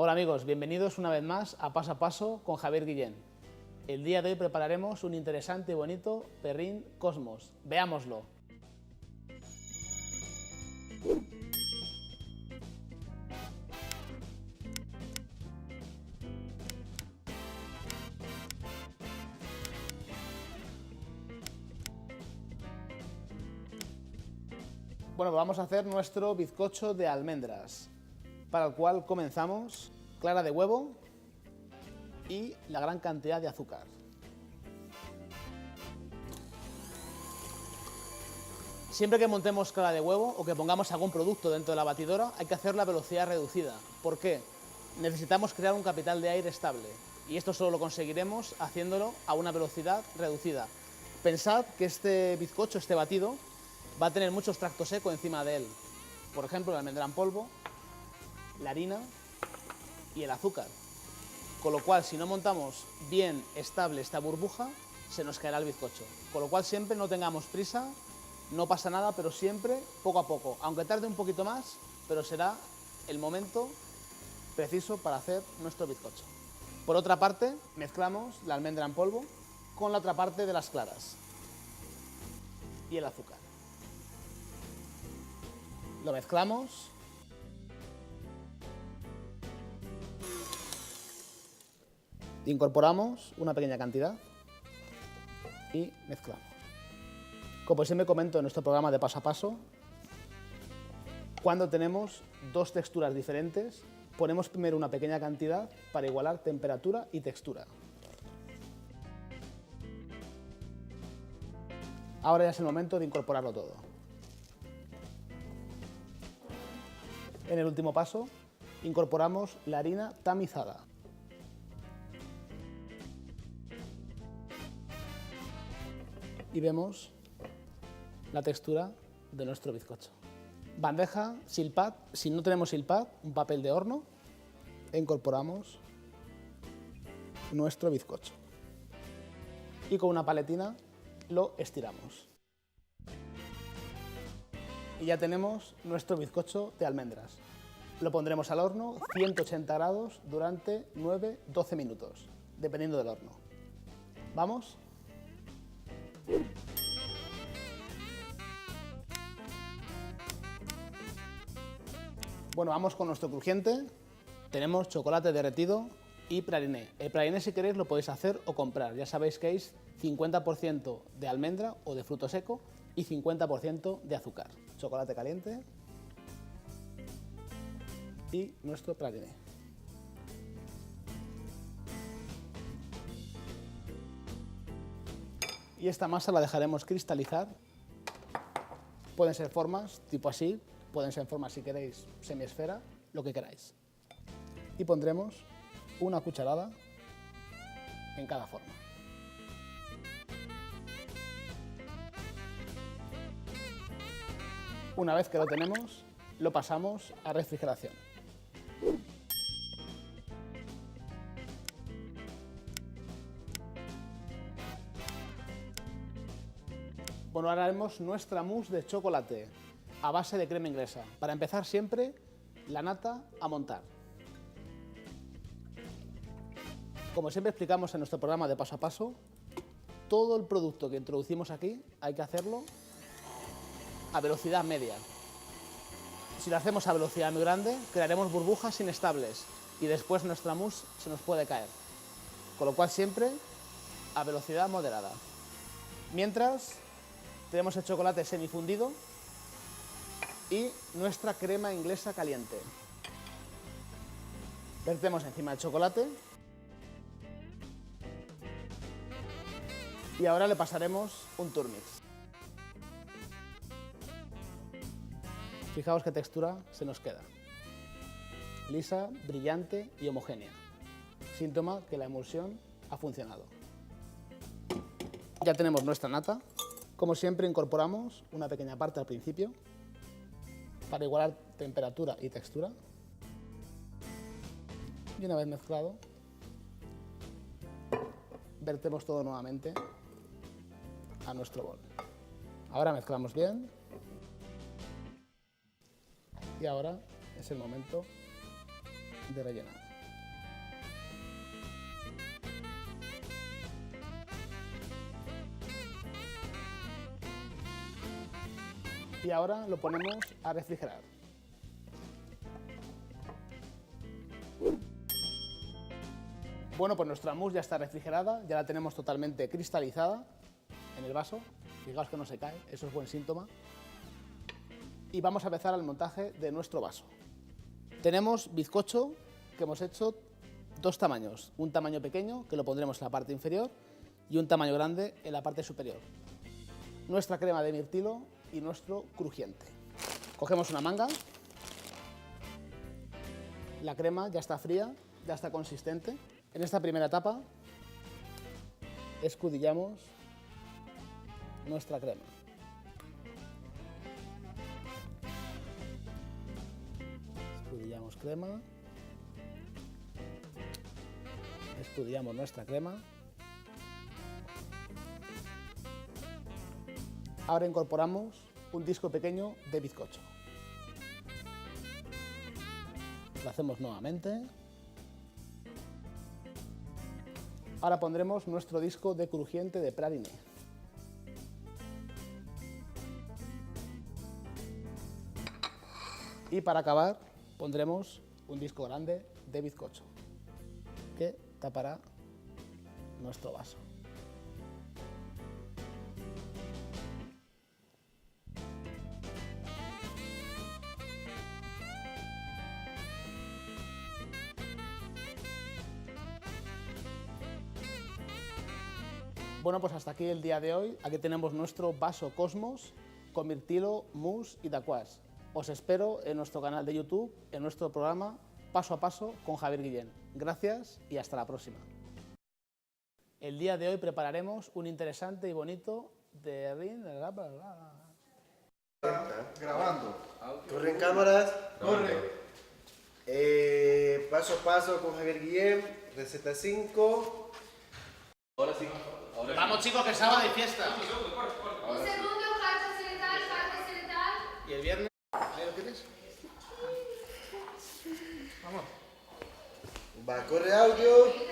Hola amigos, bienvenidos una vez más a Paso con Javier Guillén. El día de hoy prepararemos un interesante y bonito perrín Cosmos. Veámoslo. Bueno, vamos a hacer nuestro bizcocho de almendras, para el cual comenzamos clara de huevo y la gran cantidad de azúcar. Siempre que montemos clara de huevo o que pongamos algún producto dentro de la batidora, hay que hacerlo a velocidad reducida. ¿Por qué? Necesitamos crear un capital de aire estable y esto solo lo conseguiremos haciéndolo a una velocidad reducida. Pensad que este bizcocho, este batido, va a tener mucho extracto seco encima de él. Por ejemplo, la almendra en polvo, la harina y el azúcar. Con lo cual, si no montamos bien estable esta burbuja, se nos caerá el bizcocho. Con lo cual, siempre no tengamos prisa, no pasa nada, pero siempre poco a poco. Aunque tarde un poquito más, pero será el momento preciso para hacer nuestro bizcocho. Por otra parte, mezclamos la almendra en polvo con la otra parte de las claras y el azúcar. Lo mezclamos. Incorporamos una pequeña cantidad y mezclamos. Como siempre comento en nuestro programa de paso a paso, cuando tenemos dos texturas diferentes, ponemos primero una pequeña cantidad para igualar temperatura y textura. Ahora ya es el momento de incorporarlo todo. En el último paso, incorporamos la harina tamizada. Y vemos la textura de nuestro bizcocho. Bandeja, silpad, si no tenemos silpad, un papel de horno, e incorporamos nuestro bizcocho. Y con una paletina lo estiramos. Y ya tenemos nuestro bizcocho de almendras. Lo pondremos al horno 180 grados durante 9-12 minutos, dependiendo del horno. ¿Vamos? Bueno, vamos con nuestro crujiente. Tenemos chocolate derretido y praliné. El praliné, si queréis, lo podéis hacer o comprar. Ya sabéis que es 50% de almendra o de fruto seco y 50% de azúcar. Chocolate caliente y nuestro praliné. Y esta masa la dejaremos cristalizar. Pueden ser formas tipo así, pueden ser formas, si queréis, semiesfera, lo que queráis. Y pondremos una cucharada en cada forma. Una vez que lo tenemos, lo pasamos a refrigeración. Bueno, ahora haremos nuestra mousse de chocolate a base de crema inglesa. Para empezar siempre, la nata a montar. Como siempre explicamos en nuestro programa de paso a paso, todo el producto que introducimos aquí hay que hacerlo a velocidad media. Si lo hacemos a velocidad muy grande, crearemos burbujas inestables y después nuestra mousse se nos puede caer. Con lo cual siempre a velocidad moderada. Mientras tenemos el chocolate semifundido y nuestra crema inglesa caliente. Vertemos encima el chocolate y ahora le pasaremos un turmix. Fijaos qué textura se nos queda. Lisa, brillante y homogénea. Síntoma que la emulsión ha funcionado. Ya tenemos nuestra nata. Como siempre, incorporamos una pequeña parte al principio para igualar temperatura y textura. Y una vez mezclado, vertemos todo nuevamente a nuestro bol. Ahora mezclamos bien. Y ahora es el momento de rellenar. Y ahora lo ponemos a refrigerar. Bueno, pues nuestra mousse ya está refrigerada, ya la tenemos totalmente cristalizada en el vaso. Fijaos que no se cae, eso es buen síntoma. Y vamos a empezar el montaje de nuestro vaso. Tenemos bizcocho que hemos hecho dos tamaños, un tamaño pequeño que lo pondremos en la parte inferior y un tamaño grande en la parte superior. Nuestra crema de mirtilo y nuestro crujiente. Cogemos una manga, la crema ya está fría, ya está consistente. En esta primera etapa escudillamos nuestra crema. Escudillamos crema. Escudillamos nuestra crema. Ahora incorporamos un disco pequeño de bizcocho. Lo hacemos nuevamente. Ahora pondremos nuestro disco de crujiente de praliné. Y para acabar pondremos un disco grande de bizcocho que tapará nuestro vaso. Bueno, pues hasta aquí el día de hoy. Aquí tenemos nuestro vaso Cosmos con mirtilo, mousse y daquash. Os espero en nuestro canal de YouTube, en nuestro programa Paso a Paso con Javier Guillén. Gracias y hasta la próxima. El día de hoy prepararemos un interesante y bonito de Grabando. Corren cámaras. Corre. Paso a paso con Javier Guillén, receta 5. Ahora sí. Vamos chicos, que es sábado de fiesta. Un segundo, parte occidental. ¿Y el viernes? ¿Ahí lo tienes? Vamos. Va, corre audio.